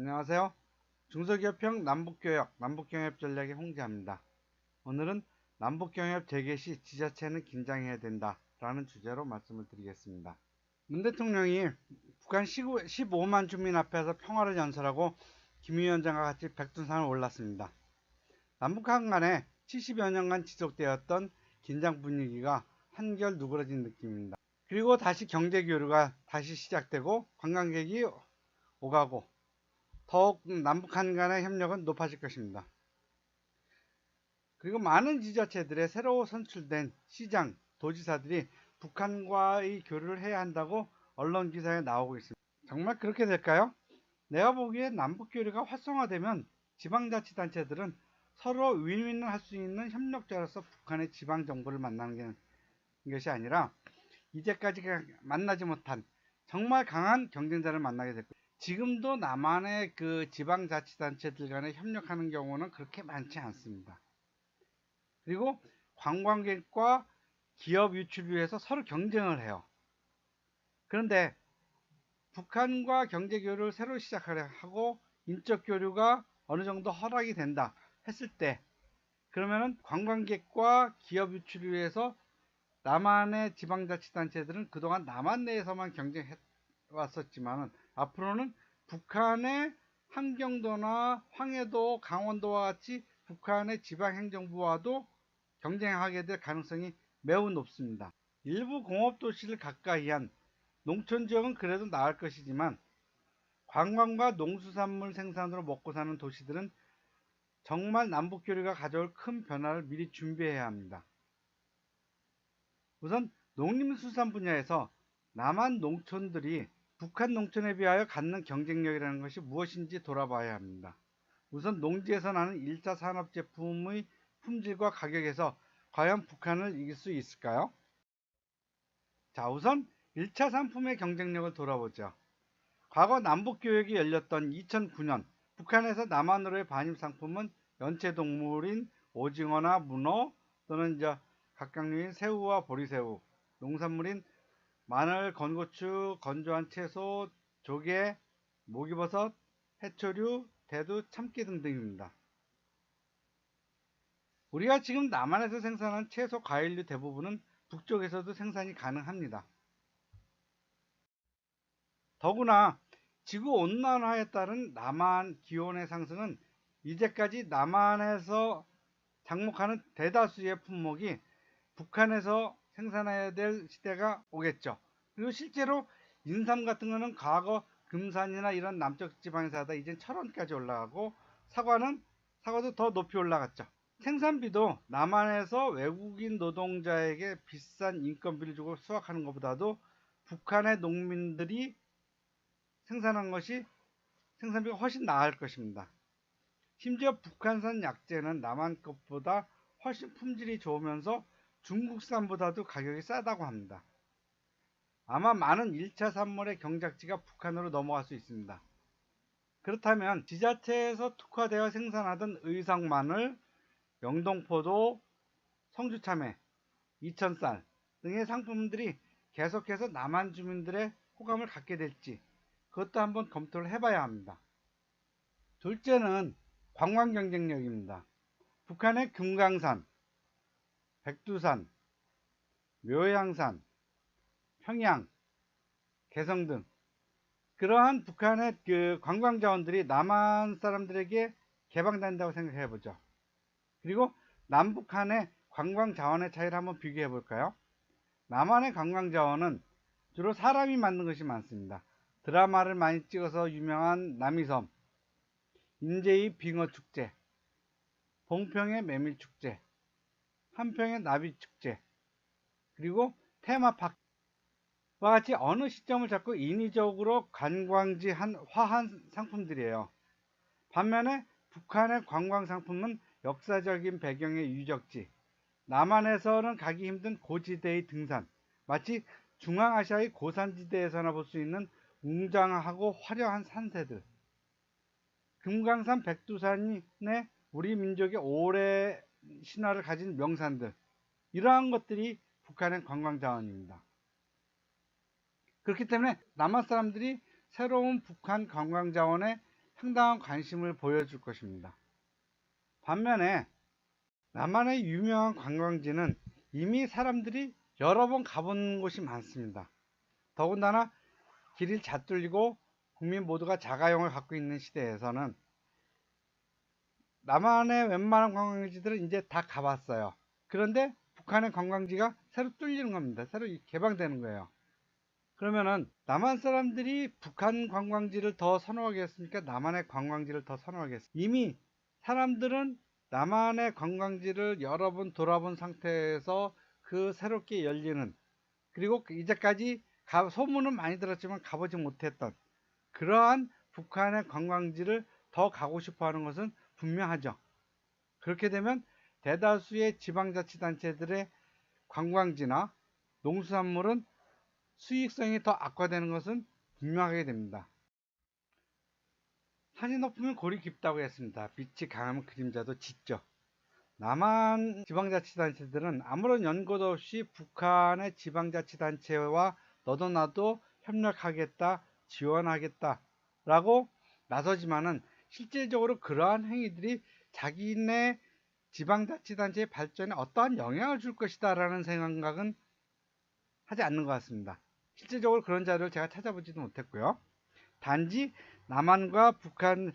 안녕하세요. 중소기업형 남북교역, 남북경협 전략의 홍재합니다. 오늘은 남북경협 재개 시 지자체는 긴장해야 된다 라는 주제로 말씀을 드리겠습니다. 문 대통령이 북한 15만 주민 앞에서 평화를 연설하고 김 위원장과 같이 백두산을 올랐습니다. 남북한 간에 70여 년간 지속되었던 긴장 분위기가 한결 누그러진 느낌입니다. 그리고 다시 경제 교류가 다시 시작되고 관광객이 오가고 더욱 남북한 간의 협력은 높아질 것입니다. 그리고 많은 지자체들의 새로 선출된 시장, 도지사들이 북한과의 교류를 해야 한다고 언론 기사에 나오고 있습니다. 정말 그렇게 될까요? 내가 보기에 남북 교류가 활성화되면 지방자치단체들은 서로 윈윈을 할 수 있는 협력자로서 북한의 지방 정부를 만나는 것이 아니라 이제까지 만나지 못한 정말 강한 경쟁자를 만나게 될 거예요. 지금도 남한의 그 지방자치단체들 간에 협력하는 경우는 그렇게 많지 않습니다. 그리고 관광객과 기업 유치를 위해서 서로 경쟁을 해요. 그런데 북한과 경제교류를 새로 시작하고 인적 교류가 어느 정도 허락이 된다 했을 때, 그러면은 관광객과 기업 유치를 위해서 남한의 지방자치단체들은 그동안 남한 내에서만 경쟁해 왔었지만 앞으로는 북한의 함경도나 황해도, 강원도와 같이 북한의 지방행정부와도 경쟁하게 될 가능성이 매우 높습니다. 일부 공업도시를 가까이 한 농촌지역은 그래도 나을 것이지만 관광과 농수산물 생산으로 먹고 사는 도시들은 정말 남북교류가 가져올 큰 변화를 미리 준비해야 합니다. 우선 농림수산 분야에서 남한 농촌들이 북한 농촌에 비하여 갖는 경쟁력이라는 것이 무엇인지 돌아봐야 합니다. 우선 농지에서 나는 1차 산업 제품의 품질과 가격에서 과연 북한을 이길 수 있을까요? 자, 우선 1차 상품의 경쟁력을 돌아보죠. 과거 남북교역이 열렸던 2009년 북한에서 남한으로의 반입 상품은 연체동물인 오징어나 문어 또는 각각류인 새우와 보리새우, 농산물인 마늘, 건고추, 건조한 채소, 조개, 목이버섯, 해초류, 대두, 참깨 등등입니다. 우리가 지금 남한에서 생산한 채소, 과일류 대부분은 북쪽에서도 생산이 가능합니다. 더구나 지구온난화에 따른 남한 기온의 상승은 이제까지 남한에서 장목하는 대다수의 품목이 북한에서 생산해야 될 시대가 오겠죠. 그리고 실제로 인삼 같은 거는 과거 금산이나 이런 남쪽 지방에서 하다 이제 철원까지 올라가고 사과도 더 높이 올라갔죠. 생산비도 남한에서 외국인 노동자에게 비싼 인건비를 주고 수확하는 것보다도 북한의 농민들이 생산한 것이 생산비가 훨씬 나을 것입니다. 심지어 북한산 약재는 남한 것보다 훨씬 품질이 좋으면서 중국산보다도 가격이 싸다고 합니다. 아마 많은 1차 산물의 경작지가 북한으로 넘어갈 수 있습니다. 그렇다면 지자체에서 특화되어 생산하던 의성마늘, 영동포도, 성주참외, 이천쌀 등의 상품들이 계속해서 남한 주민들의 호감을 갖게 될지 그것도 한번 검토를 해봐야 합니다. 둘째는 관광 경쟁력입니다. 북한의 금강산, 백두산, 묘양산, 평양, 개성 등 그러한 북한의 그 관광 자원들이 남한 사람들에게 개방된다고 생각해 보죠. 그리고 남북한의 관광 자원의 차이를 한번 비교해 볼까요? 남한의 관광 자원은 주로 사람이 만든 것이 많습니다. 드라마를 많이 찍어서 유명한 남이섬, 인제의 빙어축제, 봉평의 메밀축제, 한평의 나비축제, 그리고 테마파크와 같이 어느 시점을 잡고 인위적으로 화한 상품들이에요. 반면에 북한의 관광 상품은 역사적인 배경의 유적지, 남한에서는 가기 힘든 고지대의 등산, 마치 중앙아시아의 고산지대에서나 볼 수 있는 웅장하고 화려한 산세들, 금강산 백두산의 우리 민족의 오래 신화를 가진 명산들, 이러한 것들이 북한의 관광 자원입니다. 그렇기 때문에 남한 사람들이 새로운 북한 관광 자원에 상당한 관심을 보여줄 것입니다. 반면에 남한의 유명한 관광지는 이미 사람들이 여러 번 가본 곳이 많습니다. 더군다나 길이 잘 뚫리고 국민 모두가 자가용을 갖고 있는 시대에서는 남한의 웬만한 관광지들은 이제 다 가봤어요. 그런데 북한의 관광지가 새로 뚫리는 겁니다. 새로 개방되는 거예요. 그러면은 남한 사람들이 북한 관광지를 더 선호하겠습니까? 남한의 관광지를 더 선호하겠습니까? 이미 사람들은 남한의 관광지를 여러 번 돌아본 상태에서 그 새롭게 열리는, 그리고 이제까지 소문은 많이 들었지만 가보지 못했던 그러한 북한의 관광지를 더 가고 싶어 하는 것은 분명하죠. 그렇게 되면 대다수의 지방자치단체들의 관광지나 농수산물은 수익성이 더 악화되는 것은 분명하게 됩니다. 산이 높으면 골이 깊다고 했습니다. 빛이 강하면 그림자도 짙죠. 남한 지방자치단체들은 아무런 연고도 없이 북한의 지방자치단체와 너도 나도 협력하겠다, 지원하겠다 라고 나서지만은 실질적으로 그러한 행위들이 자기네 지방자치단체의 발전에 어떠한 영향을 줄 것이다 라는 생각은 하지 않는 것 같습니다. 실질적으로 그런 자료를 제가 찾아보지도 못했고요. 단지 남한과 북한의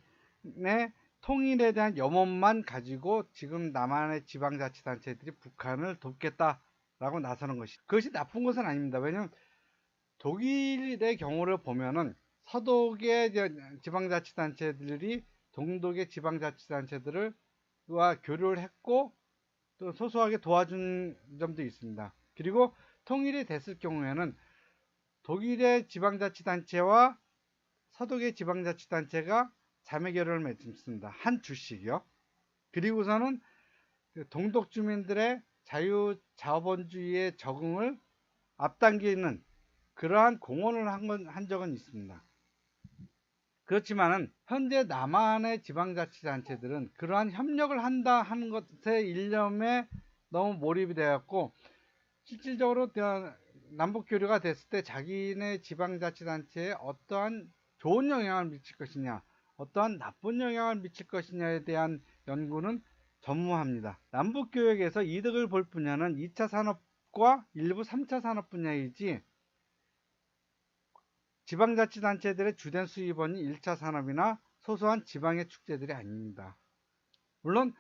통일에 대한 염원만 가지고 지금 남한의 지방자치단체들이 북한을 돕겠다라고 나서는 것이, 그것이 나쁜 것은 아닙니다. 왜냐하면 독일의 경우를 보면은 서독의 지방자치단체들이 동독의 지방자치단체들과 교류를 했고 또 소소하게 도와준 점도 있습니다. 그리고 통일이 됐을 경우에는 독일의 지방자치단체와 서독의 지방자치단체가 자매결연을 맺습니다. 한 주씩이요. 그리고서는 동독 주민들의 자유자본주의의 적응을 앞당기는 그러한 공헌을 한 적은 있습니다. 그렇지만은 현재 남한의 지방자치단체들은 그러한 협력을 한다 하는 것의 일념에 너무 몰입이 되었고, 실질적으로 남북 교류가 됐을 때 자기네 지방자치단체에 어떠한 좋은 영향을 미칠 것이냐, 어떠한 나쁜 영향을 미칠 것이냐에 대한 연구는 전무합니다. 남북 교역에서 이득을 볼 분야는 2차 산업과 일부 3차 산업 분야이지, 지방자치단체들의 주된 수입원이 1차 산업이나 소소한 지방의 축제들이 아닙니다. 물론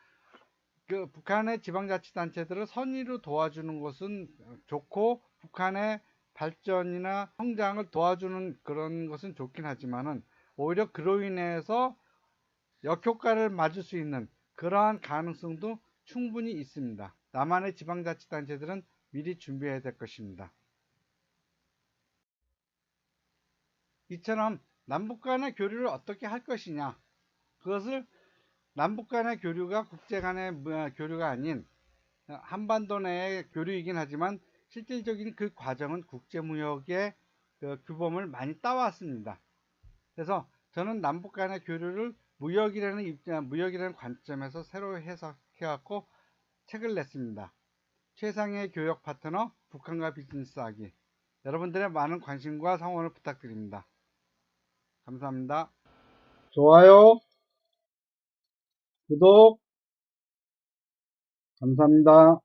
그 북한의 지방자치단체들을 선의로 도와주는 것은 좋고 북한의 발전이나 성장을 도와주는 그런 것은 좋긴 하지만은 오히려 그로 인해서 역효과를 맞을 수 있는 그러한 가능성도 충분히 있습니다. 남한의 지방자치단체들은 미리 준비해야 될 것입니다. 이처럼 남북 간의 교류를 어떻게 할 것이냐, 그것을 남북 간의 교류가 국제 간의 교류가 아닌 한반도 내의 교류이긴 하지만 실질적인 그 과정은 국제무역의 그 규범을 많이 따왔습니다. 그래서 저는 남북 간의 교류를 무역이라는 관점에서 새로 해석해갖고 책을 냈습니다. 최상의 교역 파트너 북한과 비즈니스하기. 여러분들의 많은 관심과 성원을 부탁드립니다. 감사합니다. 좋아요, 구독, 감사합니다.